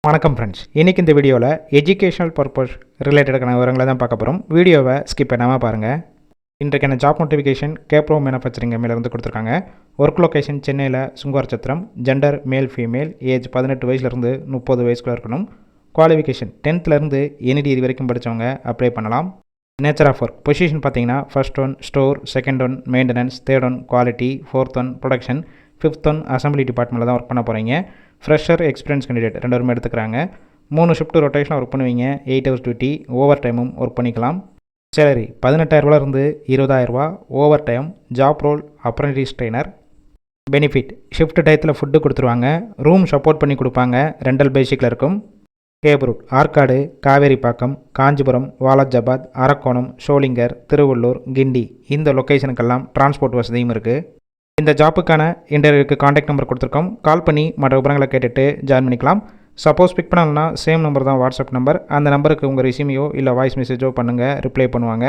வணக்கம் ஃப்ரெண்ட்ஸ், இன்றைக்கி இந்த வீடியோவில் எஜுகேஷனல் பர்பஸ் ரிலேட்டடான விவரங்களை தான் பார்க்க போகிறோம். வீடியோவை ஸ்கிப் பண்ணாமல் பாருங்கள். இன்றைக்கான ஜாப் நோட்டிஃபிகேஷன் கேப்ரோ மேனுஃபேக்சரிங் மேலேருந்து கொடுத்துருக்காங்க. ஒர்க் லொக்கேஷன் சென்னையில் Sunguvarchatram. Gender male female. Age 18 வயசுலேருந்து 30 வயசுக்குள்ளே இருக்கணும். குவாலிஃபிகேஷன் 10th எனி டிகிரி வரைக்கும் படித்தவங்க அப்ளை பண்ணலாம். நேச்சர் ஆஃப் ஒர்க் பொசிஷன் பார்த்தீங்கன்னா first one store, second one maintenance, third one quality, fourth one production, fifth one assembly டிபார்ட்மெண்ட்டில் தான் ஒர்க் பண்ண போகிறீங்க. ஃப்ரெஷர், எக்ஸ்பீரியன்ஸ் கேண்டிடேட் 2 பேருமே எடுத்துக்கிறாங்க. 3 ஷிஃப்ட் ரொட்டேஷனாக ஒர்க் பண்ணுவீங்க. 8 hours டியூட்டி, ஓவர் டைமும் ஒர்க் பண்ணிக்கலாம். Salary 18,000 20,000, overtime, job role, apprentice trainer. Benefit shift டயத்தில் ஃபுட்டு கொடுத்துருவாங்க. ரூம் சப்போர்ட் பண்ணி கொடுப்பாங்க. ரெண்டல் பேசிக்கில் இருக்கும். கேப் ரூட் ஆற்காடு, காவேரிப்பாக்கம், காஞ்சிபுரம், வாலாஜாபாத், அரக்கோணம், ஷோலிங்கர், திருவள்ளூர், கிண்டி இந்த லொக்கேஷனுக்கெல்லாம் டிரான்ஸ்போர்ட் வசதியும் இருக்குது. இந்த ஜாப்புக்கான இன்டர்வியூக்கு காண்டாக்ட் நம்பர் கொடுத்துருக்கோம். கால் பண்ணி மற்ற விவரங்களை கேட்டுட்டு ஜாயின் பண்ணிக்கலாம். சப்போஸ் பிக் பண்ணலன்னா சேம் நம்பர் தான் வாட்ஸ்அப் நம்பர். அந்த நம்பருக்கு உங்கள் ரெஸ்யூமையோ இல்லை வாய்ஸ் மெசேஜோ பண்ணுங்கள், ரிப்ளை பண்ணுவாங்க.